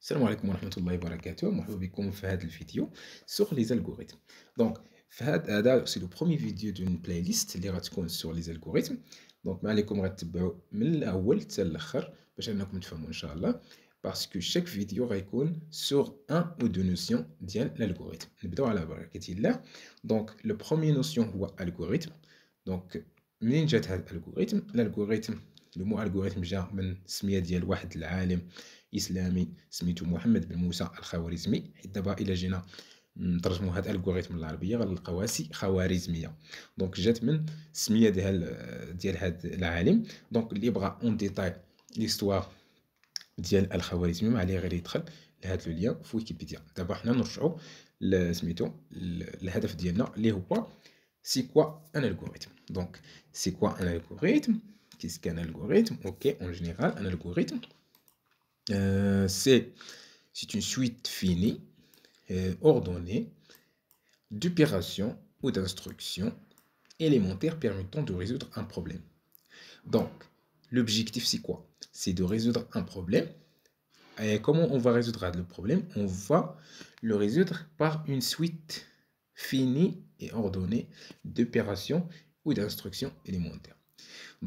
السلام عليكم ورحمة الله وبركاته، مرحبا بكم في هذا الفيديو sur les algorithmes. Donc هذا سي لو بروميير فيديو دون بلاي ليست اللي غتكون sur les algorithmes. دونك ما عليكم غير تتبعوا من الأول حتى الآخر باش أنكم تفهموا إن شاء الله، باسكو شاك فيديو غيكون sur un ou deux notions ديال l'algorithme. نبداو على بركة الله. دونك لو بروميير نوسيون هو algorithme. دونك منين جات هاد الالغوريثم؟ لو مو الغوريثم جا من السميه ديال واحد العالم اسلامي سميتو محمد بن موسى الخوارزمي، حيت دابا الا جينا نترجموا هاد الالغوريثم للعربيه غنلقاوها خوارزميه. دونك جات من السميه ديال هاد العالم. دونك اللي بغى اون ديتاي ليستوار ديال الخوارزمي ما عليه غير يدخل لهاد لو ليان في ويكيبيديا. دابا حنا نرجعوا سميتو الهدف ديالنا اللي هو c'est quoi un algorithme. Donc c'est quoi un algorithme? Qu'est-ce qu'un algorithme? Ok, en général un algorithme c'est une suite finie ordonnée d'opérations ou d'instructions élémentaires permettant de résoudre un problème. Donc l'objectif c'est quoi? C'est de résoudre un problème. Et comment on va résoudre le problème? On va le résoudre par une suite finie et ordonnée d'opérations ou d'instructions élémentaires.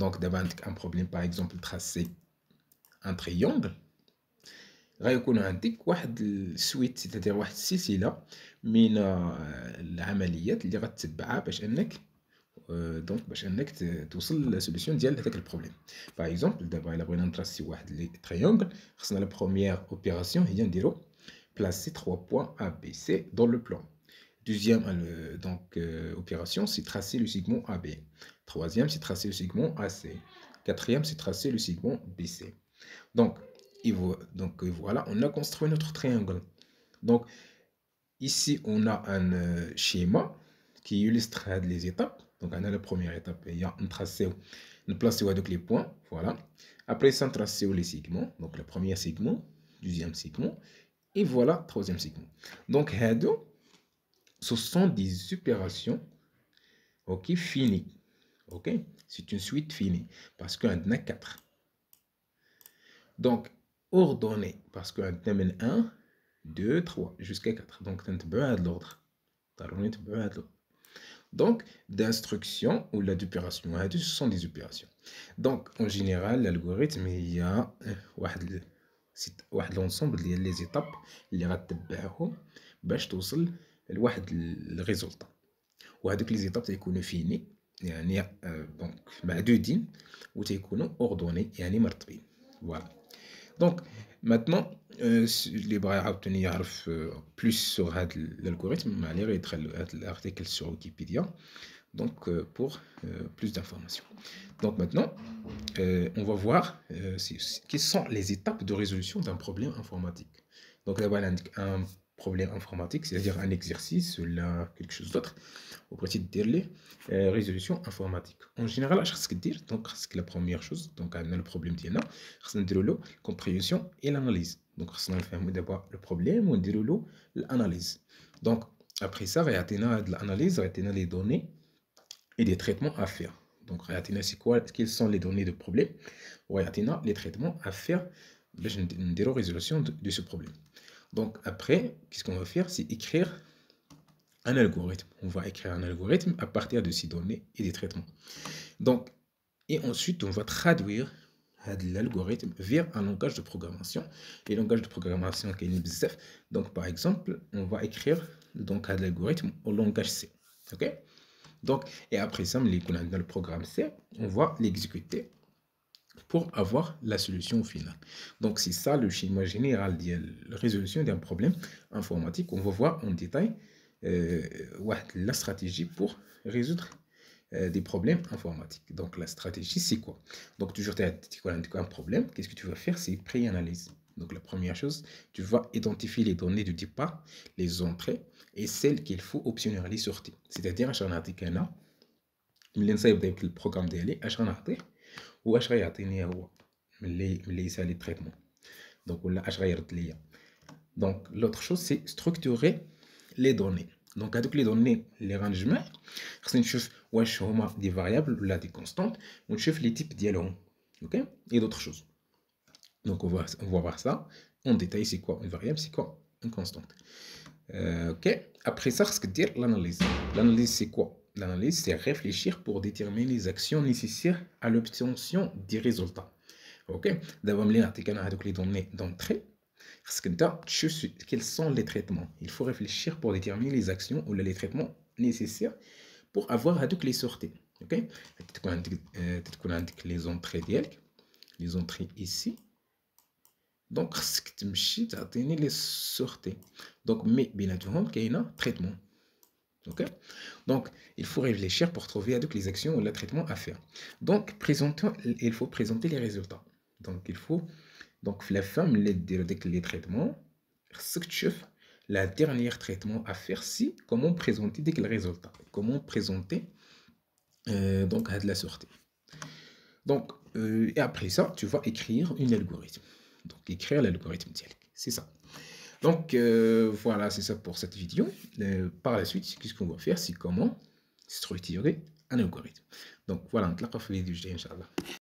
Donc, d'abord, un problème, par exemple, tracer un triangle. غيكون عندك واحد السويت، c'est-à-dire واحد السلسله من العمليات اللي غتتبعها باش انك باش انك توصل للسوليسيون ديال هذاك البروبليم. باغ اكزومبل دابا الا بغينا نتراسي واحد لي تريونغل، خصنا لا بروميير اوبيراسيون هي نديرو placer 3 points A, B, C dans le plan. Deuxième opération, c'est tracer le segment AB. Troisième, c'est tracer le segment AC. Quatrième, c'est tracer le segment BC. Donc, voilà, on a construit notre triangle. Donc, ici, on a un schéma qui illustre les étapes. Donc, on a la première étape, il y a un tracé, on place avec les points. Voilà. Après ça, on trace les segments. Donc, le premier segment, deuxième segment, et voilà, troisième segment. Donc, ce sont des opérations finies. C'est une suite finie parce qu'on en a 4. Donc, ordonnée parce qu'on a 1, 2, 3 jusqu'à 4. Donc, on a l'ordre. Donc, d'instructions ou d'opérations, ce sont des opérations. Donc, en général, l'algorithme, il y a l'ensemble des étapes اللي غتبعهم باش توصل لواحد الريزولطا، وهذوك لي زيتاب تيكونوا فيني يعني دونك معدودين وتيكونوا اوردوني يعني مرتبين. فوالا. دونك ماتنون اللي بغى عاوتاني يعرف بلوس سور هاد الالغوريثم ما عليه غير يدخل هاد الارتيكل سور ويكيبيديا. Donc pour plus d'informations. Donc maintenant on va voir quelles sont les étapes de résolution d'un problème informatique. Donc d'abord un problème informatique, c'est-à-dire un exercice ou quelque chose d'autre, au principe de dire résolution informatique. En général, donc c'est la première chose. Donc on a le problème d'INA, on a la compréhension et l'analyse. Donc on a d'abord le problème, on a l'analyse. Donc après ça, on a l'analyse, on a les données et des traitements à faire. Donc c'est quoi, quelles sont les données de problème, on a les traitements à faire de la résolution de ce problème. Donc après, qu'est-ce qu'on va faire? C'est écrire un algorithme. On va écrire un algorithme à partir de ces données et des traitements. Donc, et ensuite, on va traduire l'algorithme vers un langage de programmation. Et langage de programmation qui est BZF. Donc, par exemple, on va écrire donc l'algorithme au langage C. Ok? Donc, et après ça, dans le programme C, on va l'exécuter pour avoir la solution finale. Donc, c'est ça le schéma général de la résolution d'un problème informatique. On va voir en détail la stratégie pour résoudre des problèmes informatiques. Donc, la stratégie, c'est quoi? Donc, toujours, tu as un problème. Qu'est-ce que tu vas faire? C'est pré-analyse. Donc, la première chose, tu vas identifier les données de départ, les entrées et celles qu'il faut optionner les sorties. C'est-à-dire, je vais vous le programme d'élé, واش غيعطيني هو ملي يسالي التريتمون. دونك ولا اش غيرد ليا. دونك لوتر شوز سي ستركتوري لي دوني. دونك هادوك لي دوني اللي غنجمع خصني نشوف واش هما دي فاريابل ولا دي كونستانت ونشوف لي تيب ديالهم. اوكي اي دوطر شوز. Donc on va voir ça en détail. C'est quoi une variable, c'est quoi une constante. Ok. Après ça, ce que dire l'analyse. L'analyse, c'est quoi? L'analyse, c'est réfléchir pour déterminer les actions nécessaires à l'obtention des résultats. Ok. D'abord, les données d'entrée. Parce que quels sont les traitements? Il faut réfléchir pour déterminer les actions ou les traitements nécessaires pour avoir les sorties. Ok. Les entrées ديالك, les entrées ici. Donc, tu me les sorties. Donc, mais bien sûr, il y a un traitement. Ok. Donc, il faut réfléchir pour trouver les actions ou le traitement à faire. Donc, il faut présenter les résultats. Donc, il faut, donc, la femme, les traitements, ce que tu fais, la dernière traitement à faire, c'est comment présenter les résultats. Comment présenter donc à de la sortie. Donc, et après ça, tu vas écrire un algorithme. Donc, écrire l'algorithme dialecte. C'est ça. Donc, voilà, c'est ça pour cette vidéo. Par la suite, ce qu'on va faire, c'est comment structurer un algorithme. Donc, voilà, on te la vidéo, Inch'Allah.